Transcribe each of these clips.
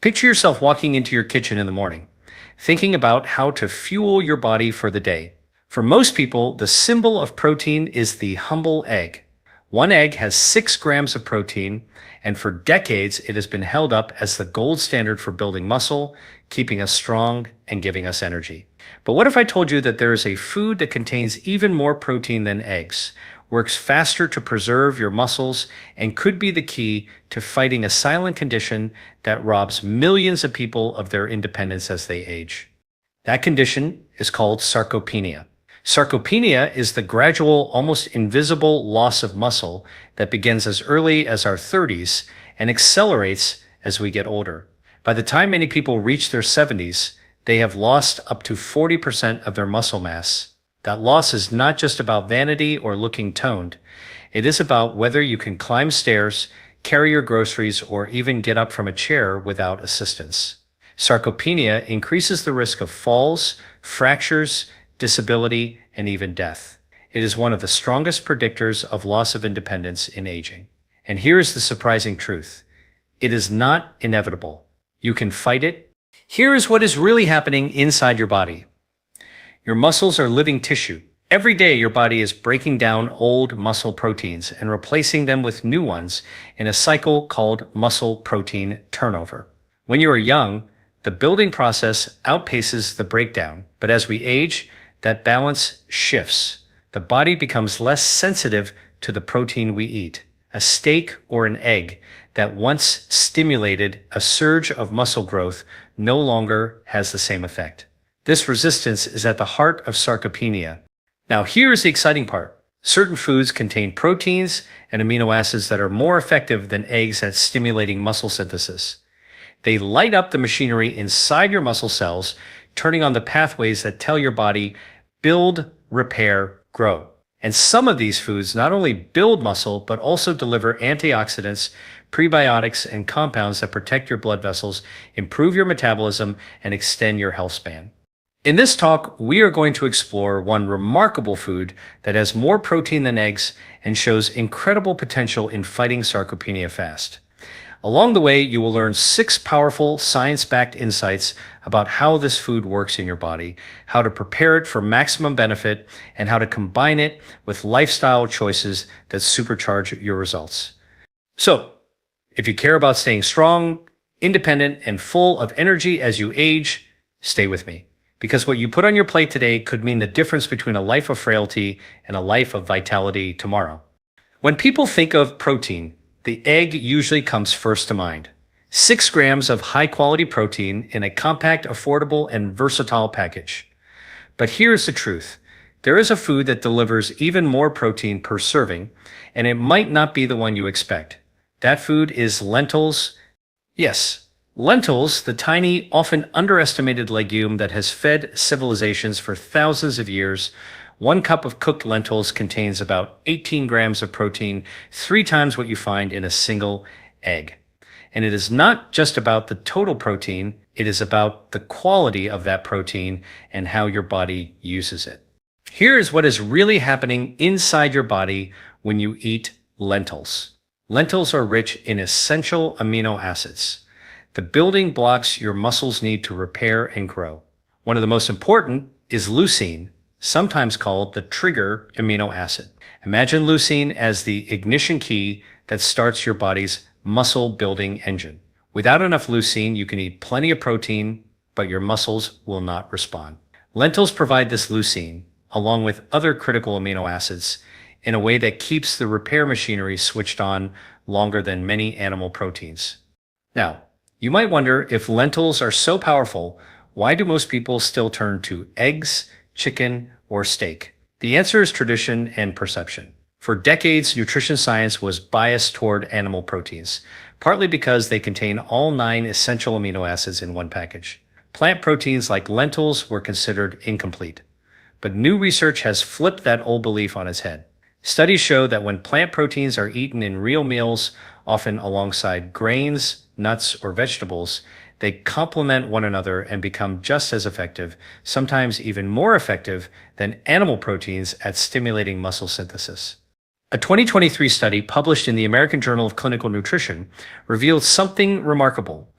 Picture yourself walking into your kitchen in the morning, thinking about how to fuel your body for the day. For most people, the symbol of protein is the humble egg. One egg has 6 grams of protein, and for decades it has been held up as the gold standard for building muscle, keeping us strong, and giving us energy. But what if I told you that there is a food that contains even more protein than eggs, works faster to preserve your muscles, and could be the key to fighting a silent condition that robs millions of people of their independence as they age? That condition is called sarcopenia. Sarcopenia is the gradual, almost invisible loss of muscle that begins as early as our 30s and accelerates as we get older. By the time many people reach their 70s, they have lost up to 40% of their muscle mass. That loss is not just about vanity or looking toned. It is about whether you can climb stairs, carry your groceries, or even get up from a chair without assistance. Sarcopenia increases the risk of falls, fractures, disability, and even death. It is one of the strongest predictors of loss of independence in aging. And here is the surprising truth. It is not inevitable. You can fight it. Here is what is really happening inside your body. Your muscles are living tissue. Every day your body is breaking down old muscle proteins and replacing them with new ones in a cycle called muscle protein turnover. When you are young, the building process outpaces the breakdown, but as we age, that balance shifts. The body becomes less sensitive to the protein we eat. A steak or an egg that once stimulated a surge of muscle growth no longer has the same effect. This resistance is at the heart of sarcopenia. Now here is the exciting part. Certain foods contain proteins and amino acids that are more effective than eggs at stimulating muscle synthesis. They light up the machinery inside your muscle cells, turning on the pathways that tell your body, build, repair, grow. And some of these foods not only build muscle, but also deliver antioxidants, prebiotics, and compounds that protect your blood vessels, improve your metabolism, and extend your health span. In this talk, we are going to explore one remarkable food that has more protein than eggs and shows incredible potential in fighting sarcopenia fast. Along the way, you will learn 6 powerful science-backed insights about how this food works in your body, how to prepare it for maximum benefit, and how to combine it with lifestyle choices that supercharge your results. So, if you care about staying strong, independent, and full of energy as you age, stay with me. Because what you put on your plate today could mean the difference between a life of frailty and a life of vitality tomorrow. When people think of protein, the egg usually comes first to mind. 6 grams of high-quality protein in a compact, affordable, and versatile package. But here's the truth. There is a food that delivers even more protein per serving, and it might not be the one you expect. That food is lentils. Yes, lentils, the tiny, often underestimated legume that has fed civilizations for thousands of years. 1 cup of cooked lentils contains about 18 grams of protein, 3 times what you find in a single egg. And it is not just about the total protein, it is about the quality of that protein and how your body uses it. Here is what is really happening inside your body when you eat lentils. Lentils are rich in essential amino acids, the building blocks your muscles need to repair and grow. One of the most important is leucine, sometimes called the trigger amino acid. Imagine leucine as the ignition key that starts your body's muscle building engine. Without enough leucine, you can eat plenty of protein, but your muscles will not respond. Lentils provide this leucine, along with other critical amino acids, in a way that keeps the repair machinery switched on longer than many animal proteins. Now, you might wonder, if lentils are so powerful, why do most people still turn to eggs, chicken, or steak? The answer is tradition and perception. For decades, nutrition science was biased toward animal proteins, partly because they contain all 9 essential amino acids in one package. Plant proteins like lentils were considered incomplete. But new research has flipped that old belief on its head. Studies show that when plant proteins are eaten in real meals, often alongside grains, nuts, or vegetables, they complement one another and become just as effective, sometimes even more effective, than animal proteins at stimulating muscle synthesis. A 2023 study published in the American Journal of Clinical Nutrition revealed something remarkable.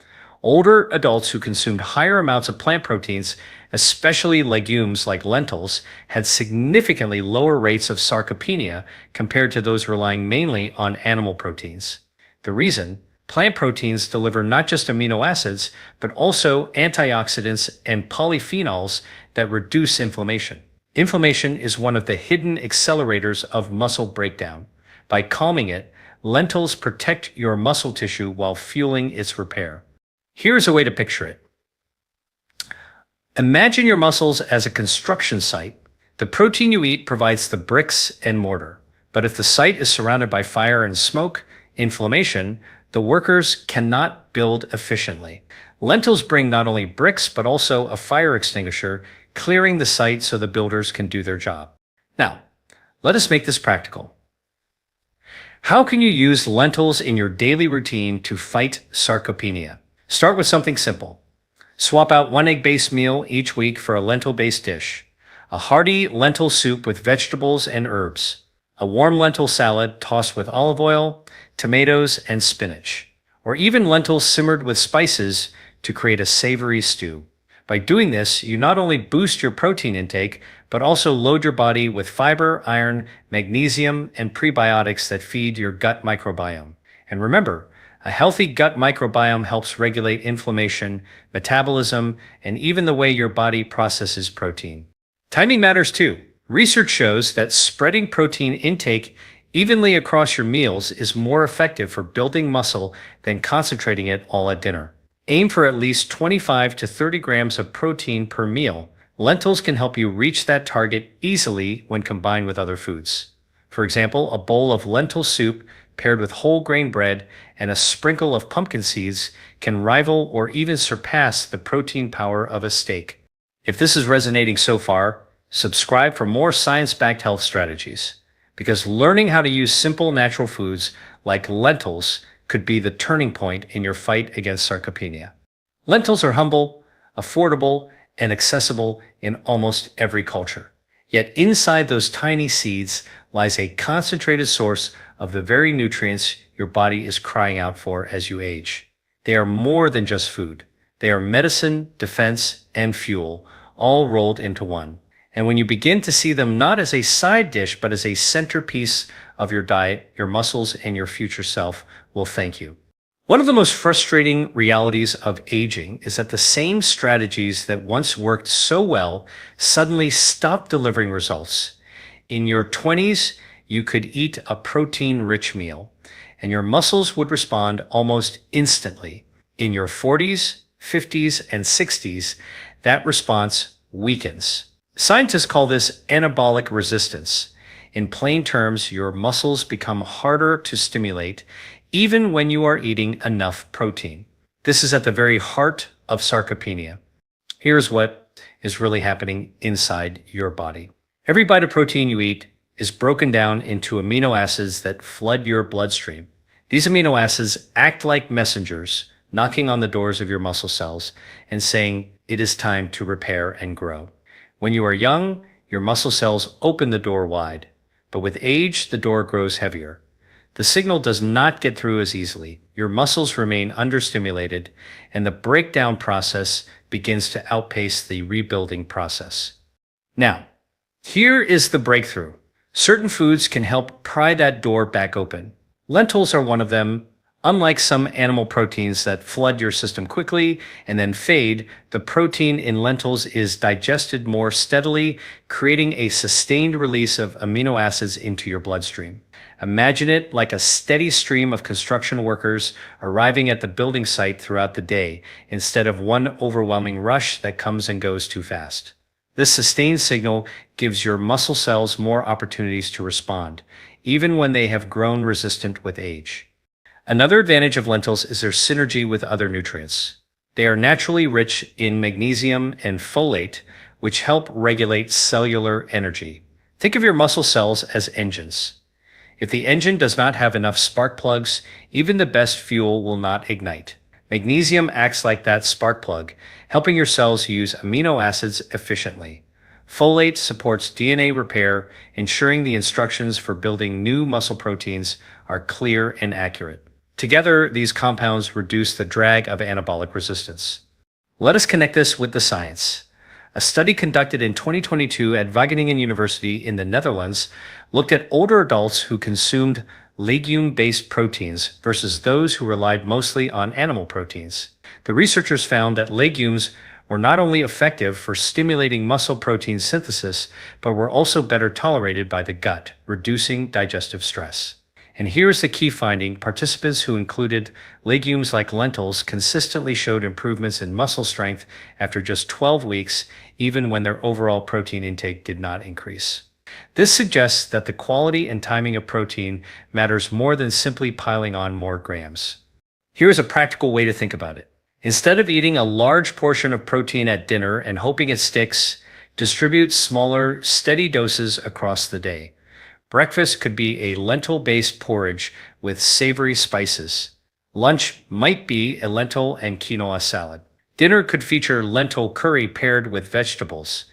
Older adults who consumed higher amounts of plant proteins, especially legumes like lentils, had significantly lower rates of sarcopenia compared to those relying mainly on animal proteins. The reason? Plant proteins deliver not just amino acids, but also antioxidants and polyphenols that reduce inflammation. Inflammation is one of the hidden accelerators of muscle breakdown. By calming it, lentils protect your muscle tissue while fueling its repair. Here's a way to picture it. Imagine your muscles as a construction site. The protein you eat provides the bricks and mortar. But if the site is surrounded by fire and smoke, inflammation, the workers cannot build efficiently. Lentils bring not only bricks, but also a fire extinguisher, clearing the site so the builders can do their job. Now, let us make this practical. How can you use lentils in your daily routine to fight sarcopenia? Start with something simple. Swap out one egg-based meal each week for a lentil-based dish. A hearty lentil soup with vegetables and herbs. A warm lentil salad tossed with olive oil, tomatoes, and spinach. Or even lentils simmered with spices to create a savory stew. By doing this, you not only boost your protein intake, but also load your body with fiber, iron, magnesium, and prebiotics that feed your gut microbiome. And remember, a healthy gut microbiome helps regulate inflammation, metabolism, and even the way your body processes protein. Timing matters too. Research shows that spreading protein intake evenly across your meals is more effective for building muscle than concentrating it all at dinner. Aim for at least 25 to 30 grams of protein per meal. Lentils can help you reach that target easily when combined with other foods. For example, a bowl of lentil soup paired with whole grain bread and a sprinkle of pumpkin seeds can rival or even surpass the protein power of a steak. If this is resonating so far, subscribe for more science-backed health strategies, because learning how to use simple natural foods like lentils could be the turning point in your fight against sarcopenia. Lentils are humble, affordable, and accessible in almost every culture. Yet inside those tiny seeds lies a concentrated source of the very nutrients your body is crying out for as you age. They are more than just food. They are medicine, defense, and fuel, all rolled into one. And when you begin to see them not as a side dish, but as a centerpiece of your diet, your muscles and your future self will thank you. One of the most frustrating realities of aging is that the same strategies that once worked so well suddenly stop delivering results. In your 20s, you could eat a protein-rich meal, and your muscles would respond almost instantly. In your 40s, 50s, and 60s, that response weakens. Scientists call this anabolic resistance. In plain terms, your muscles become harder to stimulate even when you are eating enough protein. This is at the very heart of sarcopenia. Here's what is really happening inside your body. Every bite of protein you eat is broken down into amino acids that flood your bloodstream. These amino acids act like messengers, knocking on the doors of your muscle cells and saying it is time to repair and grow. When you are young, your muscle cells open the door wide, but with age, the door grows heavier. The signal does not get through as easily. Your muscles remain understimulated, and the breakdown process begins to outpace the rebuilding process. Now, here is the breakthrough. Certain foods can help pry that door back open. Lentils are one of them. Unlike some animal proteins that flood your system quickly and then fade, the protein in lentils is digested more steadily, creating a sustained release of amino acids into your bloodstream. Imagine it like a steady stream of construction workers arriving at the building site throughout the day, instead of one overwhelming rush that comes and goes too fast. This sustained signal gives your muscle cells more opportunities to respond, even when they have grown resistant with age. Another advantage of lentils is their synergy with other nutrients. They are naturally rich in magnesium and folate, which help regulate cellular energy. Think of your muscle cells as engines. If the engine does not have enough spark plugs, even the best fuel will not ignite. Magnesium acts like that spark plug, helping your cells use amino acids efficiently. Folate supports DNA repair, ensuring the instructions for building new muscle proteins are clear and accurate. Together, these compounds reduce the drag of anabolic resistance. Let us connect this with the science. A study conducted in 2022 at Wageningen University in the Netherlands looked at older adults who consumed legume-based proteins versus those who relied mostly on animal proteins. The researchers found that legumes were not only effective for stimulating muscle protein synthesis, but were also better tolerated by the gut, reducing digestive stress. And here's the key finding: participants who included legumes like lentils consistently showed improvements in muscle strength after just 12 weeks, even when their overall protein intake did not increase. This suggests that the quality and timing of protein matters more than simply piling on more grams. Here's a practical way to think about it. Instead of eating a large portion of protein at dinner and hoping it sticks, distribute smaller, steady doses across the day. Breakfast could be a lentil-based porridge with savory spices. Lunch might be a lentil and quinoa salad. Dinner could feature lentil curry paired with vegetables.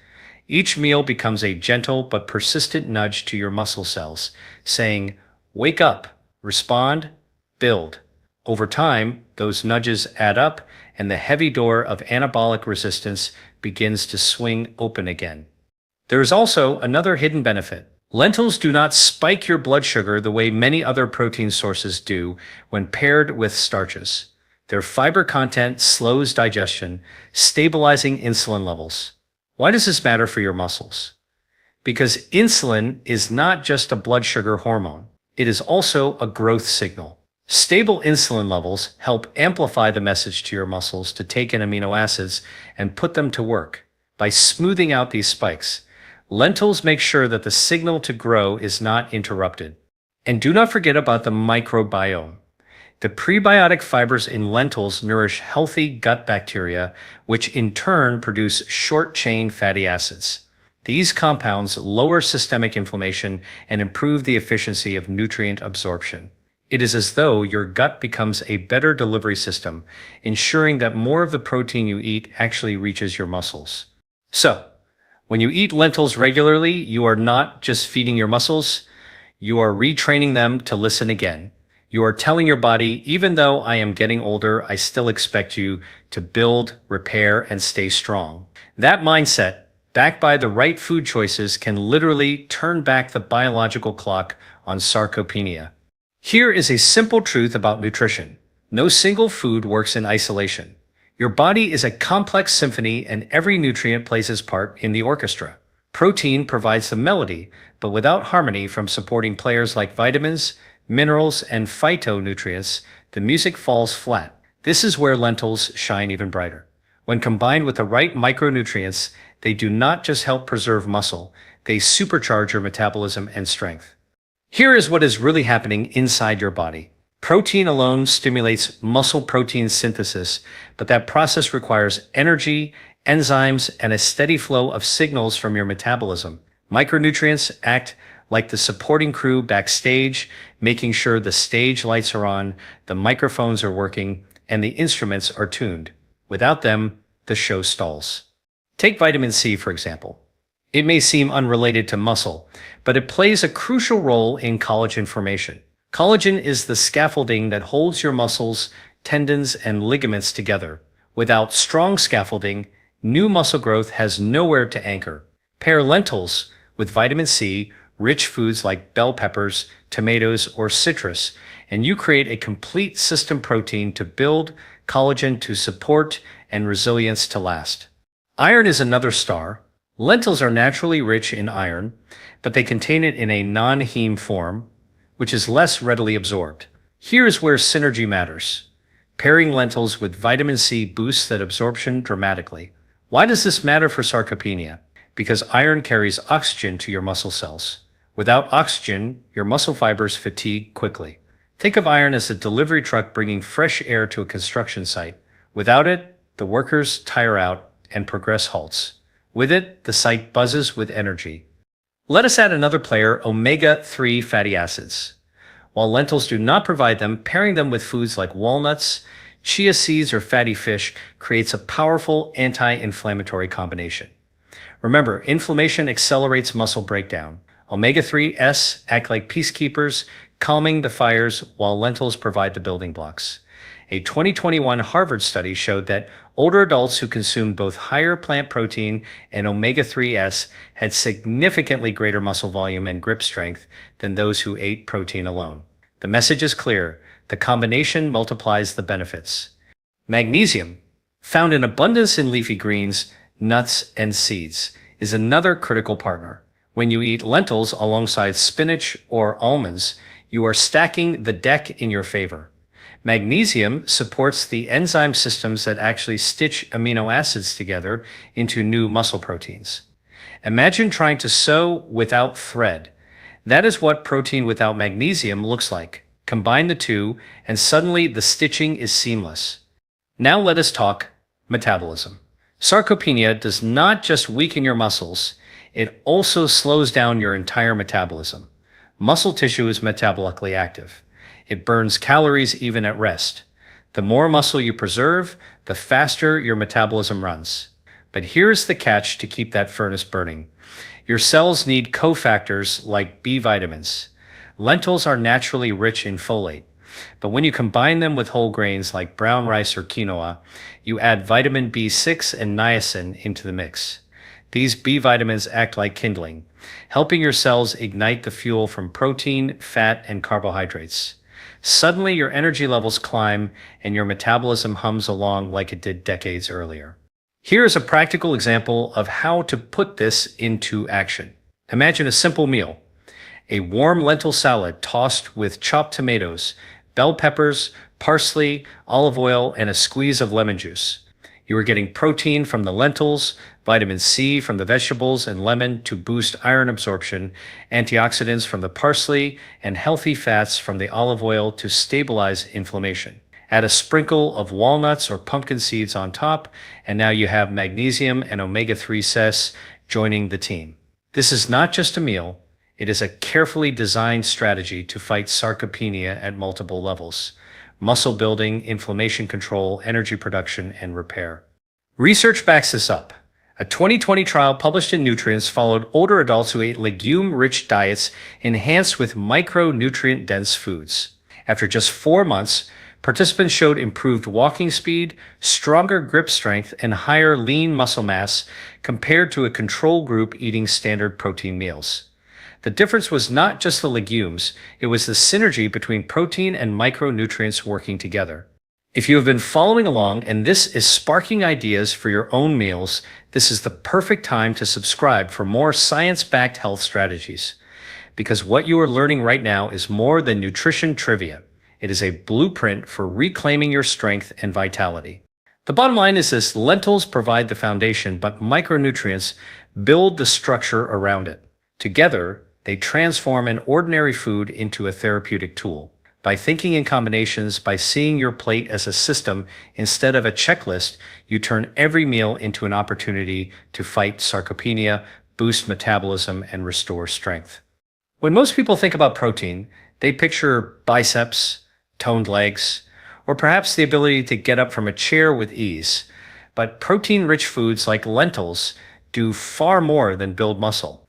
Each meal becomes a gentle but persistent nudge to your muscle cells, saying, "Wake up, respond, build." Over time, those nudges add up, and the heavy door of anabolic resistance begins to swing open again. There is also another hidden benefit. Lentils do not spike your blood sugar the way many other protein sources do when paired with starches. Their fiber content slows digestion, stabilizing insulin levels. Why does this matter for your muscles? Because insulin is not just a blood sugar hormone. It is also a growth signal. Stable insulin levels help amplify the message to your muscles to take in amino acids and put them to work. By smoothing out these spikes, lentils make sure that the signal to grow is not interrupted. And do not forget about the microbiome. The prebiotic fibers in lentils nourish healthy gut bacteria, which in turn produce short-chain fatty acids. These compounds lower systemic inflammation and improve the efficiency of nutrient absorption. It is as though your gut becomes a better delivery system, ensuring that more of the protein you eat actually reaches your muscles. So, when you eat lentils regularly, you are not just feeding your muscles, you are retraining them to listen again. You are telling your body, even though I am getting older, I still expect you to build, repair, and stay strong. That mindset, backed by the right food choices, can literally turn back the biological clock on sarcopenia. Here is a simple truth about nutrition. No single food works in isolation. Your body is a complex symphony, and every nutrient plays its part in the orchestra. Protein provides the melody, but without harmony from supporting players like vitamins, minerals, and phytonutrients, the music falls flat. This is where lentils shine even brighter. When combined with the right micronutrients, they do not just help preserve muscle, they supercharge your metabolism and strength. Here is what is really happening inside your body. Protein alone stimulates muscle protein synthesis, but that process requires energy, enzymes, and a steady flow of signals from your metabolism. Micronutrients act like the supporting crew backstage, making sure the stage lights are on, the microphones are working, and the instruments are tuned. Without them, the show stalls. Take vitamin C, for example. It may seem unrelated to muscle, but it plays a crucial role in collagen formation. Collagen is the scaffolding that holds your muscles, tendons, and ligaments together. Without strong scaffolding, new muscle growth has nowhere to anchor. Pair lentils with vitamin C, rich foods like bell peppers, tomatoes, or citrus, and you create a complete system protein to build, collagen to support, and resilience to last. Iron is another star. Lentils are naturally rich in iron, but they contain it in a non-heme form, which is less readily absorbed. Here is where synergy matters. Pairing lentils with vitamin C boosts that absorption dramatically. Why does this matter for sarcopenia? Because iron carries oxygen to your muscle cells. Without oxygen, your muscle fibers fatigue quickly. Think of iron as a delivery truck bringing fresh air to a construction site. Without it, the workers tire out and progress halts. With it, the site buzzes with energy. Let us add another player, omega-3 fatty acids. While lentils do not provide them, pairing them with foods like walnuts, chia seeds, or fatty fish creates a powerful anti-inflammatory combination. Remember, inflammation accelerates muscle breakdown. Omega-3s act like peacekeepers, calming the fires while lentils provide the building blocks. A 2021 Harvard study showed that older adults who consumed both higher plant protein and omega-3s had significantly greater muscle volume and grip strength than those who ate protein alone. The message is clear. The combination multiplies the benefits. Magnesium, found in abundance in leafy greens, nuts, and seeds, is another critical partner. When you eat lentils alongside spinach or almonds, you are stacking the deck in your favor. Magnesium supports the enzyme systems that actually stitch amino acids together into new muscle proteins. Imagine trying to sew without thread. That is what protein without magnesium looks like. Combine the two, and suddenly the stitching is seamless. Now let us talk metabolism. Sarcopenia does not just weaken your muscles, it also slows down your entire metabolism. Muscle tissue is metabolically active. It burns calories even at rest. The more muscle you preserve, the faster your metabolism runs. But here's the catch to keep that furnace burning. Your cells need cofactors like B vitamins. Lentils are naturally rich in folate, but when you combine them with whole grains like brown rice or quinoa, you add vitamin B6 and niacin into the mix. These B vitamins act like kindling, helping your cells ignite the fuel from protein, fat, and carbohydrates. Suddenly, your energy levels climb and your metabolism hums along like it did decades earlier. Here is a practical example of how to put this into action. Imagine a simple meal. A warm lentil salad tossed with chopped tomatoes, bell peppers, parsley, olive oil, and a squeeze of lemon juice. You are getting protein from the lentils, vitamin C from the vegetables and lemon to boost iron absorption, antioxidants from the parsley, and healthy fats from the olive oil to stabilize inflammation. Add a sprinkle of walnuts or pumpkin seeds on top, and now you have magnesium and omega-3s joining the team. This is not just a meal, it is a carefully designed strategy to fight sarcopenia at multiple levels: muscle building, inflammation control, energy production, and repair. Research backs this up. A 2020 trial published in Nutrients followed older adults who ate legume-rich diets enhanced with micronutrient-dense foods. After just 4 months, participants showed improved walking speed, stronger grip strength, and higher lean muscle mass compared to a control group eating standard protein meals. The difference was not just the legumes, it was the synergy between protein and micronutrients working together. If you have been following along and this is sparking ideas for your own meals, this is the perfect time to subscribe for more science-backed health strategies. Because what you are learning right now is more than nutrition trivia. It is a blueprint for reclaiming your strength and vitality. The bottom line is this: lentils provide the foundation, but micronutrients build the structure around it. Together, they transform an ordinary food into a therapeutic tool. By thinking in combinations, by seeing your plate as a system instead of a checklist, you turn every meal into an opportunity to fight sarcopenia, boost metabolism, and restore strength. When most people think about protein, they picture biceps, toned legs, or perhaps the ability to get up from a chair with ease. But protein-rich foods like lentils do far more than build muscle.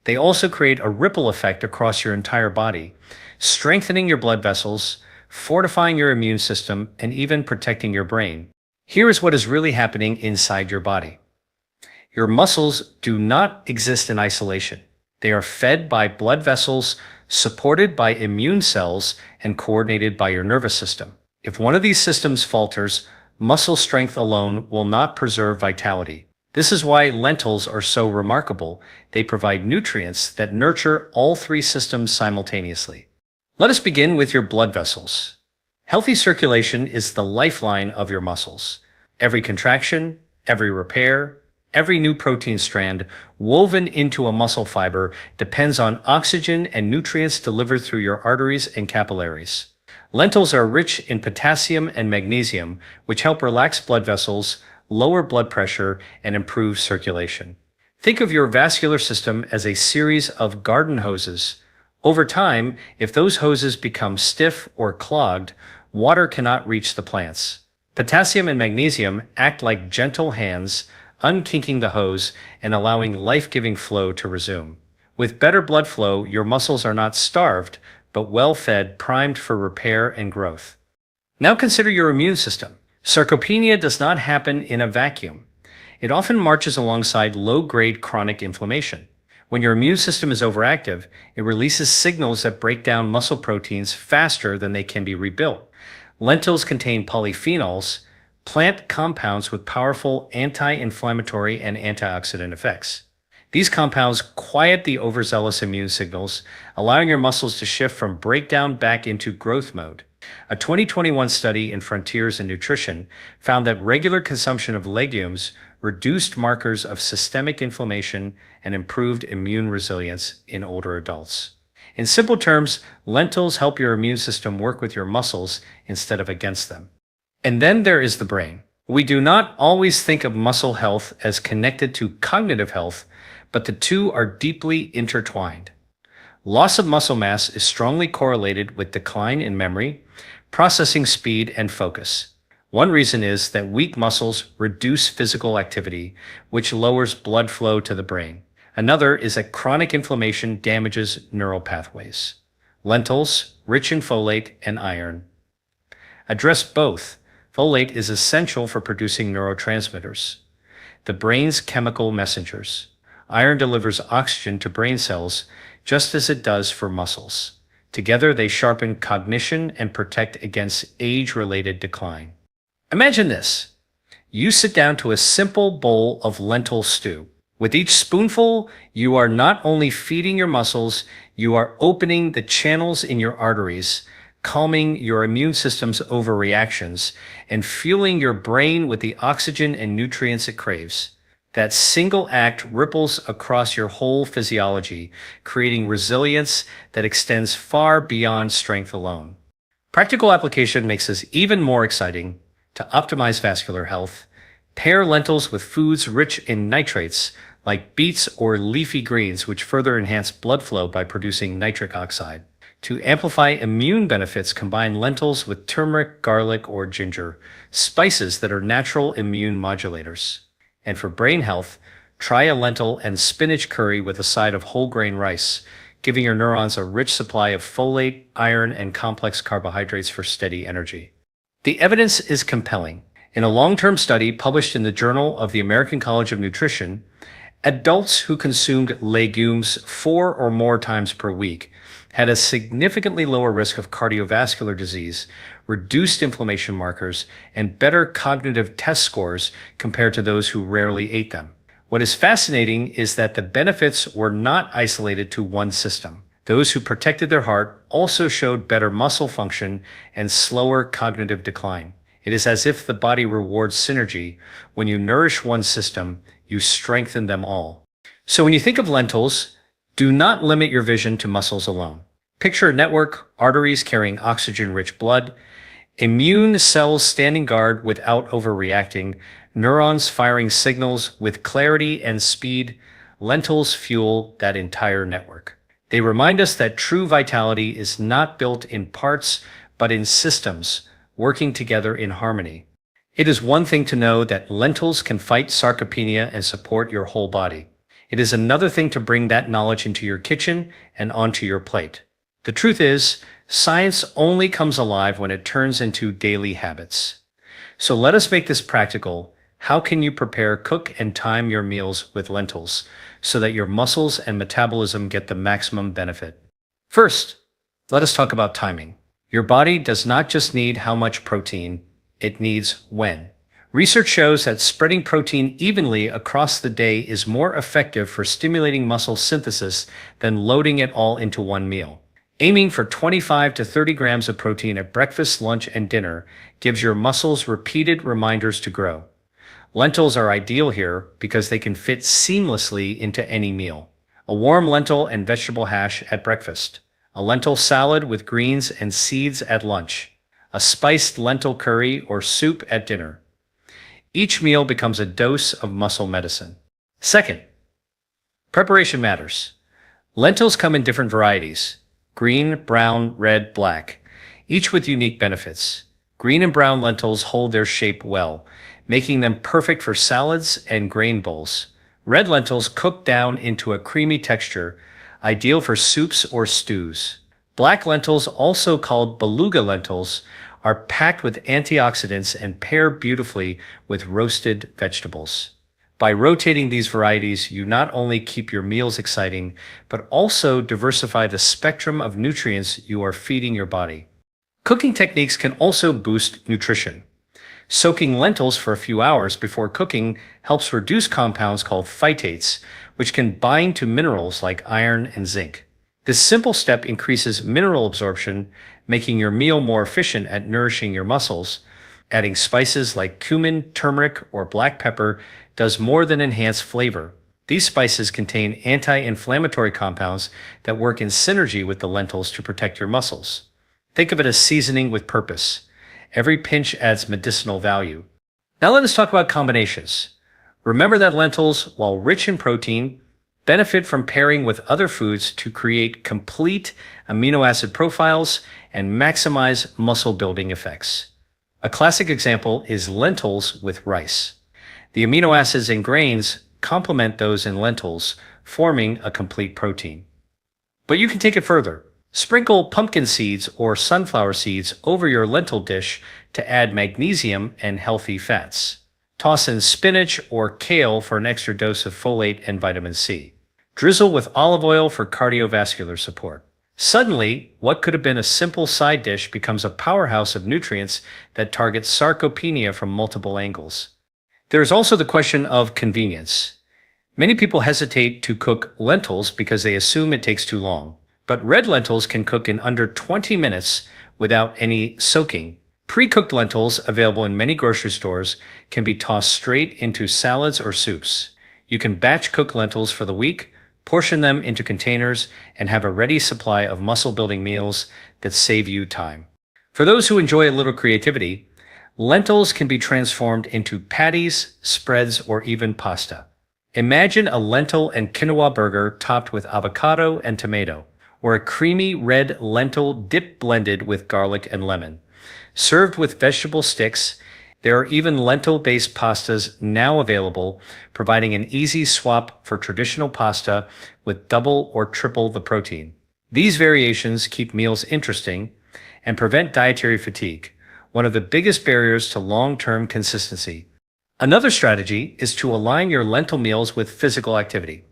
They also create a ripple effect across your entire body, strengthening your blood vessels, fortifying your immune system, and even protecting your brain. Here is what is really happening inside your body. Your muscles do not exist in isolation. They are fed by blood vessels, supported by immune cells, and coordinated by your nervous system. If one of these systems falters, muscle strength alone will not preserve vitality. This is why lentils are so remarkable. They provide nutrients that nurture all three systems simultaneously. Let us begin with your blood vessels. Healthy circulation is the lifeline of your muscles. Every contraction, every repair, every new protein strand woven into a muscle fiber depends on oxygen and nutrients delivered through your arteries and capillaries. Lentils are rich in potassium and magnesium, which help relax blood vessels, lower blood pressure, and improve circulation. Think of your vascular system as a series of garden hoses. Over time, if those hoses become stiff or clogged, water cannot reach the plants. Potassium and magnesium act like gentle hands, unkinking the hose and allowing life-giving flow to resume. With better blood flow, your muscles are not starved, but well-fed, primed for repair and growth. Now consider your immune system. Sarcopenia does not happen in a vacuum. It often marches alongside low-grade chronic inflammation. When your immune system is overactive, it releases signals that break down muscle proteins faster than they can be rebuilt. Lentils contain polyphenols, plant compounds with powerful anti-inflammatory and antioxidant effects. These compounds quiet the overzealous immune signals, allowing your muscles to shift from breakdown back into growth mode. A 2021 study in Frontiers in Nutrition found that regular consumption of legumes reduced markers of systemic inflammation and improved immune resilience in older adults. In simple terms, lentils help your immune system work with your muscles instead of against them. And then there is the brain. We do not always think of muscle health as connected to cognitive health, but the two are deeply intertwined. Loss of muscle mass is strongly correlated with decline in memory, processing speed, and focus. One reason is that weak muscles reduce physical activity, which lowers blood flow to the brain. Another is that chronic inflammation damages neural pathways. Lentils, rich in folate and iron, address both. Folate is essential for producing neurotransmitters, the brain's chemical messengers. Iron delivers oxygen to brain cells, just as it does for muscles. Together, they sharpen cognition and protect against age-related decline. Imagine this. You sit down to a simple bowl of lentil stew. With each spoonful, you are not only feeding your muscles, you are opening the channels in your arteries, calming your immune system's overreactions, and fueling your brain with the oxygen and nutrients it craves. That single act ripples across your whole physiology, creating resilience that extends far beyond strength alone. Practical application makes this even more exciting. To optimize vascular health, pair lentils with foods rich in nitrates like beets or leafy greens, which further enhance blood flow by producing nitric oxide. To amplify immune benefits, combine lentils with turmeric, garlic, or ginger, spices that are natural immune modulators. And for brain health, try a lentil and spinach curry with a side of whole grain rice, giving your neurons a rich supply of folate, iron, and complex carbohydrates for steady energy. The evidence is compelling. In a long-term study published in the Journal of the American College of Nutrition, adults who consumed legumes 4 or more times per week had a significantly lower risk of cardiovascular disease, reduced inflammation markers, and better cognitive test scores compared to those who rarely ate them. What is fascinating is that the benefits were not isolated to one system. Those who protected their heart also showed better muscle function and slower cognitive decline. It is as if the body rewards synergy. When you nourish one system, you strengthen them all. So when you think of lentils, do not limit your vision to muscles alone. Picture a network, arteries carrying oxygen-rich blood, immune cells standing guard without overreacting, neurons firing signals with clarity and speed. Lentils fuel that entire network. They remind us that true vitality is not built in parts, but in systems, working together in harmony. It is one thing to know that lentils can fight sarcopenia and support your whole body. It is another thing to bring that knowledge into your kitchen and onto your plate. The truth is, science only comes alive when it turns into daily habits. So let us make this practical. How can you prepare, cook, and time your meals with lentils so that your muscles and metabolism get the maximum benefit? First, let us talk about timing. Your body does not just need how much protein, it needs when. Research shows that spreading protein evenly across the day is more effective for stimulating muscle synthesis than loading it all into one meal. Aiming for 25 to 30 grams of protein at breakfast, lunch, and dinner gives your muscles repeated reminders to grow. Lentils are ideal here because they can fit seamlessly into any meal. A warm lentil and vegetable hash at breakfast. A lentil salad with greens and seeds at lunch. A spiced lentil curry or soup at dinner. Each meal becomes a dose of muscle medicine. Second, preparation matters. Lentils come in different varieties: green, brown, red, black, each with unique benefits. Green and brown lentils hold their shape well, making them perfect for salads and grain bowls. Red lentils cook down into a creamy texture, ideal for soups or stews. Black lentils, also called beluga lentils, are packed with antioxidants and pair beautifully with roasted vegetables. By rotating these varieties, you not only keep your meals exciting, but also diversify the spectrum of nutrients you are feeding your body. Cooking techniques can also boost nutrition. Soaking lentils for a few hours before cooking helps reduce compounds called phytates, which can bind to minerals like iron and zinc. This simple step increases mineral absorption, making your meal more efficient at nourishing your muscles. Adding spices like cumin, turmeric, or black pepper does more than enhance flavor. These spices contain anti-inflammatory compounds that work in synergy with the lentils to protect your muscles. Think of it as seasoning with purpose. Every pinch adds medicinal value. Now let us talk about combinations. Remember that lentils, while rich in protein, benefit from pairing with other foods to create complete amino acid profiles and maximize muscle building effects. A classic example is lentils with rice. The amino acids in grains complement those in lentils, forming a complete protein. But you can take it further. Sprinkle pumpkin seeds or sunflower seeds over your lentil dish to add magnesium and healthy fats. Toss in spinach or kale for an extra dose of folate and vitamin C. Drizzle with olive oil for cardiovascular support. Suddenly, what could have been a simple side dish becomes a powerhouse of nutrients that targets sarcopenia from multiple angles. There is also the question of convenience. Many people hesitate to cook lentils because they assume it takes too long. But red lentils can cook in under 20 minutes without any soaking. Pre-cooked lentils, available in many grocery stores, can be tossed straight into salads or soups. You can batch cook lentils for the week, portion them into containers, and have a ready supply of muscle-building meals that save you time. For those who enjoy a little creativity, lentils can be transformed into patties, spreads, or even pasta. Imagine a lentil and quinoa burger topped with avocado and tomato, or a creamy red lentil dip blended with garlic and lemon. Served with vegetable sticks, there are even lentil-based pastas now available, providing an easy swap for traditional pasta with double or triple the protein. These variations keep meals interesting and prevent dietary fatigue, one of the biggest barriers to long-term consistency. Another strategy is to align your lentil meals with physical activity.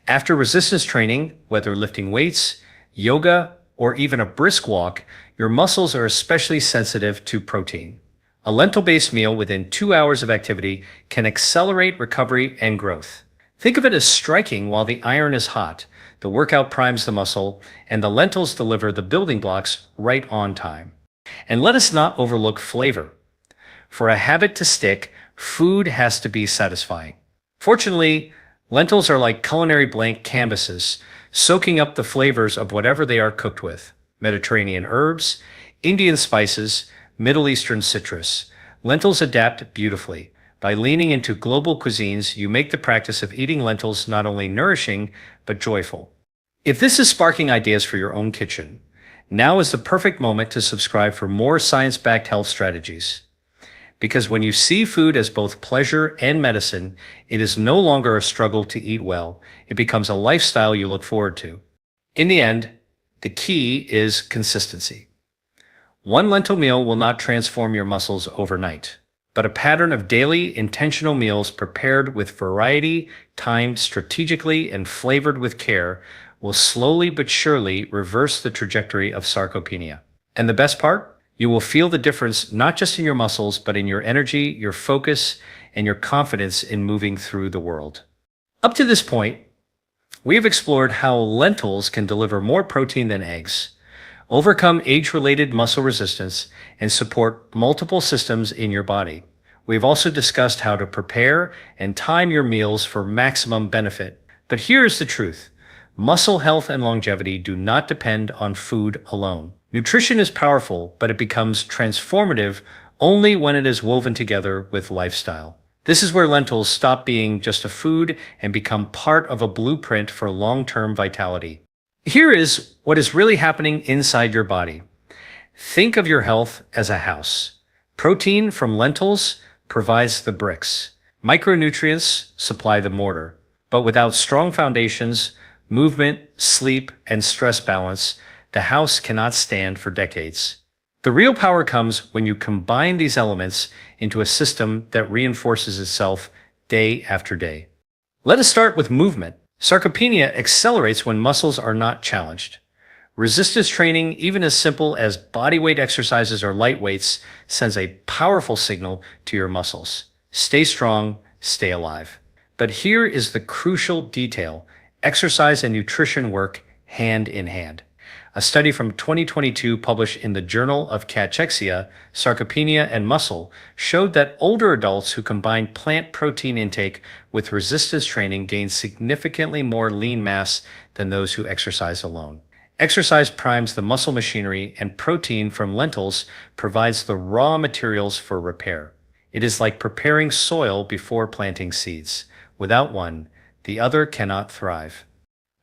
After resistance training, whether lifting weights, yoga, or even a brisk walk, your muscles are especially sensitive to protein. A lentil-based meal within 2 hours of activity can accelerate recovery and growth. Think of it as striking while the iron is hot. The workout primes the muscle, and the lentils deliver the building blocks right on time. And let us not overlook flavor. For a habit to stick, food has to be satisfying. Fortunately, lentils are like culinary blank canvases, soaking up the flavors of whatever they are cooked with. Mediterranean herbs, Indian spices, Middle Eastern citrus. Lentils adapt beautifully. By leaning into global cuisines, you make the practice of eating lentils not only nourishing, but joyful. If this is sparking ideas for your own kitchen, now is the perfect moment to subscribe for more science-backed health strategies. Because when you see food as both pleasure and medicine, it is no longer a struggle to eat well. It becomes a lifestyle you look forward to. In the end, the key is consistency. One lentil meal will not transform your muscles overnight, but a pattern of daily, intentional meals prepared with variety, timed strategically, and flavored with care will slowly but surely reverse the trajectory of sarcopenia. And the best part? You will feel the difference not just in your muscles, but in your energy, your focus, and your confidence in moving through the world. Up to this point, we have explored how lentils can deliver more protein than eggs, overcome age-related muscle resistance, and support multiple systems in your body. We've also discussed how to prepare and time your meals for maximum benefit. But here's the truth. Muscle health and longevity do not depend on food alone. Nutrition is powerful, but it becomes transformative only when it is woven together with lifestyle. This is where lentils stop being just a food and become part of a blueprint for long-term vitality. Here is what is really happening inside your body. Think of your health as a house. Protein from lentils provides the bricks. Micronutrients supply the mortar. But without strong foundations, movement, sleep, and stress balance, the house cannot stand for decades. The real power comes when you combine these elements into a system that reinforces itself day after day. Let us start with movement. Sarcopenia accelerates when muscles are not challenged. Resistance training, even as simple as bodyweight exercises or light weights, sends a powerful signal to your muscles. Stay strong, stay alive. But here is the crucial detail. Exercise and nutrition work hand in hand. A study from 2022 published in the Journal of Cachexia, Sarcopenia, and Muscle showed that older adults who combined plant protein intake with resistance training gained significantly more lean mass than those who exercise alone. Exercise primes the muscle machinery, and protein from lentils provides the raw materials for repair. It is like preparing soil before planting seeds. Without one, the other cannot thrive.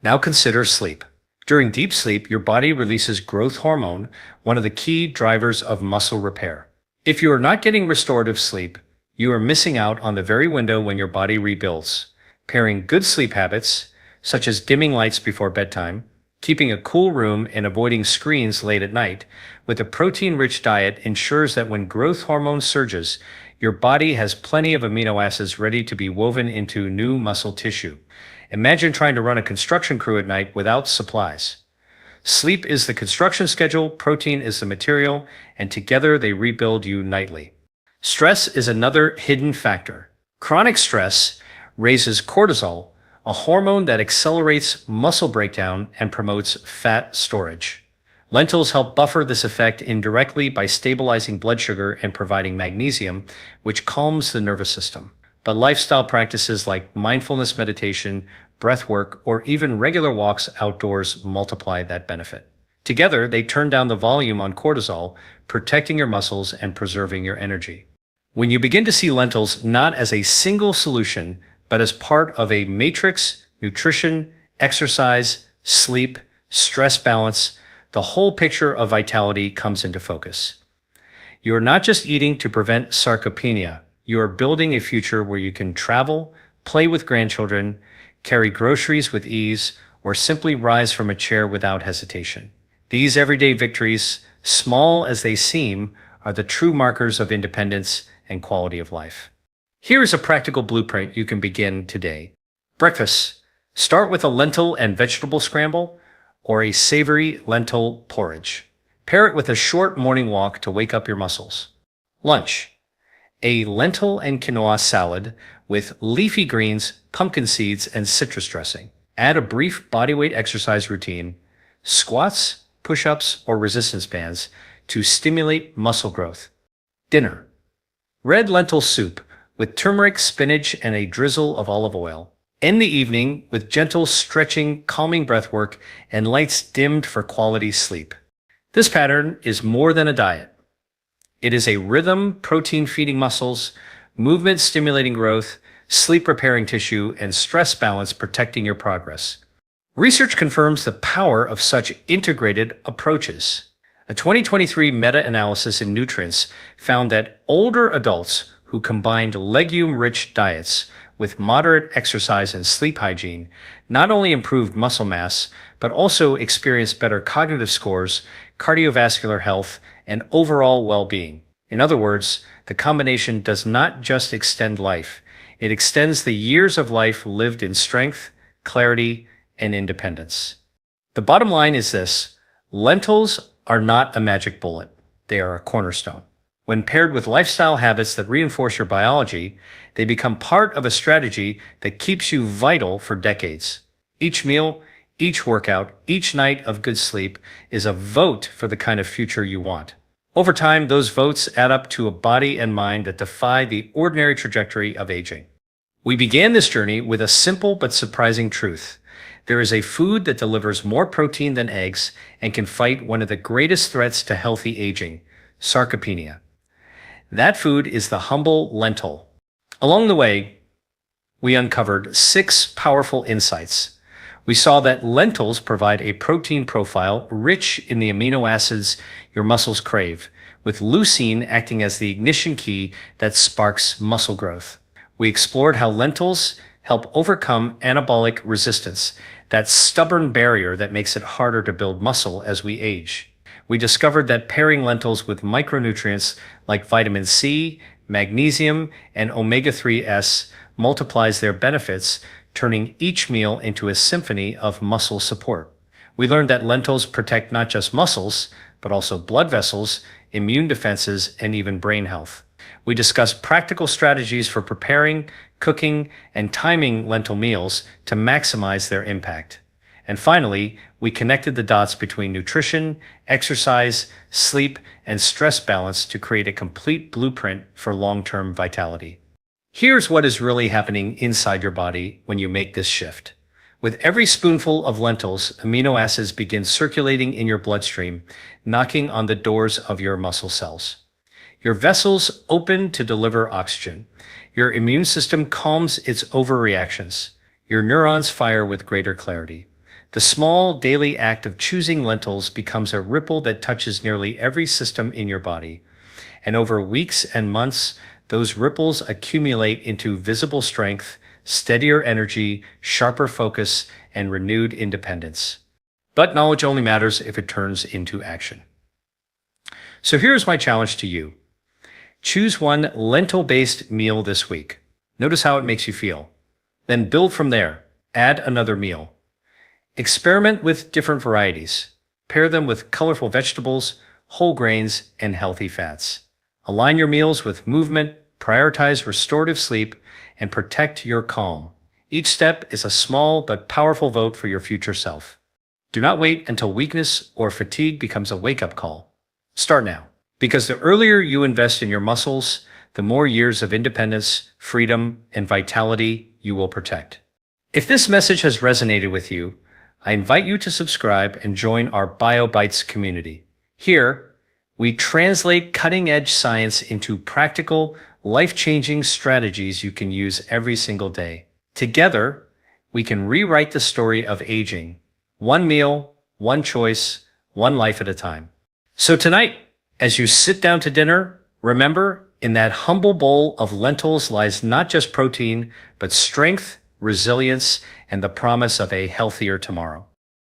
Now consider sleep. During deep sleep, your body releases growth hormone, one of the key drivers of muscle repair. If you are not getting restorative sleep, you are missing out on the very window when your body rebuilds. Pairing good sleep habits, such as dimming lights before bedtime, keeping a cool room, and avoiding screens late at night, with a protein-rich diet ensures that when growth hormone surges, your body has plenty of amino acids ready to be woven into new muscle tissue. Imagine trying to run a construction crew at night without supplies. Sleep is the construction schedule, protein is the material, and together they rebuild you nightly. Stress is another hidden factor. Chronic stress raises cortisol, a hormone that accelerates muscle breakdown and promotes fat storage. Lentils help buffer this effect indirectly by stabilizing blood sugar and providing magnesium, which calms the nervous system. But lifestyle practices like mindfulness meditation, breath work, or even regular walks outdoors multiply that benefit. Together, they turn down the volume on cortisol, protecting your muscles and preserving your energy. When you begin to see lentils not as a single solution, but as part of a matrix: nutrition, exercise, sleep, stress balance, the whole picture of vitality comes into focus. You are not just eating to prevent sarcopenia. You are building a future where you can travel, play with grandchildren, carry groceries with ease, or simply rise from a chair without hesitation. These everyday victories, small as they seem, are the true markers of independence and quality of life. Here is a practical blueprint you can begin today. Breakfast. Start with a lentil and vegetable scramble or a savory lentil porridge. Pair it with a short morning walk to wake up your muscles. Lunch. A lentil and quinoa salad with leafy greens, pumpkin seeds, and citrus dressing. Add a brief bodyweight exercise routine, squats, push-ups, or resistance bands to stimulate muscle growth. Dinner. Red lentil soup with turmeric, spinach, and a drizzle of olive oil. End the evening with gentle stretching, calming breathwork, and lights dimmed for quality sleep. This pattern is more than a diet. It is a rhythm, protein feeding muscles, movement stimulating growth, sleep repairing tissue, and stress balance protecting your progress. Research confirms the power of such integrated approaches. A 2023 meta-analysis in Nutrients found that older adults who combined legume-rich diets with moderate exercise and sleep hygiene not only improved muscle mass, but also experienced better cognitive scores, cardiovascular health, and overall well-being. In other words, the combination does not just extend life, it extends the years of life lived in strength, clarity, and independence. The bottom line is this: lentils are not a magic bullet, they are a cornerstone. When paired with lifestyle habits that reinforce your biology, they become part of a strategy that keeps you vital for decades. Each meal, each workout, each night of good sleep is a vote for the kind of future you want. Over time, those votes add up to a body and mind that defy the ordinary trajectory of aging. We began this journey with a simple but surprising truth. There is a food that delivers more protein than eggs and can fight one of the greatest threats to healthy aging: sarcopenia. That food is the humble lentil. Along the way, we uncovered 6 powerful insights. We saw that lentils provide a protein profile rich in the amino acids your muscles crave, with leucine acting as the ignition key that sparks muscle growth. We explored how lentils help overcome anabolic resistance, that stubborn barrier that makes it harder to build muscle as we age. We discovered that pairing lentils with micronutrients like vitamin C, magnesium, and omega-3s multiplies their benefits, turning each meal into a symphony of muscle support. We learned that lentils protect not just muscles, but also blood vessels, immune defenses, and even brain health. We discussed practical strategies for preparing, cooking, and timing lentil meals to maximize their impact. And finally, we connected the dots between nutrition, exercise, sleep, and stress balance to create a complete blueprint for long-term vitality. Here's what is really happening inside your body when you make this shift. With every spoonful of lentils, amino acids begin circulating in your bloodstream, knocking on the doors of your muscle cells. Your vessels open to deliver oxygen. Your immune system calms its overreactions. Your neurons fire with greater clarity. The small daily act of choosing lentils becomes a ripple that touches nearly every system in your body. And over weeks and months, those ripples accumulate into visible strength, steadier energy, sharper focus, and renewed independence. But knowledge only matters if it turns into action. So here's my challenge to you. Choose one lentil-based meal this week. Notice how it makes you feel. Then build from there. Add another meal. Experiment with different varieties. Pair them with colorful vegetables, whole grains, and healthy fats. Align your meals with movement, prioritize restorative sleep, and protect your calm. Each step is a small but powerful vote for your future self. Do not wait until weakness or fatigue becomes a wake-up call. Start now, because the earlier you invest in your muscles, the more years of independence, freedom, and vitality you will protect. If this message has resonated with you, I invite you to subscribe and join our BioBites community. Here, we translate cutting-edge science into practical, life-changing strategies you can use every single day. Together, we can rewrite the story of aging, one meal, one choice, one life at a time. So tonight, as you sit down to dinner, remember, in that humble bowl of lentils lies not just protein, but strength, resilience, and the promise of a healthier tomorrow.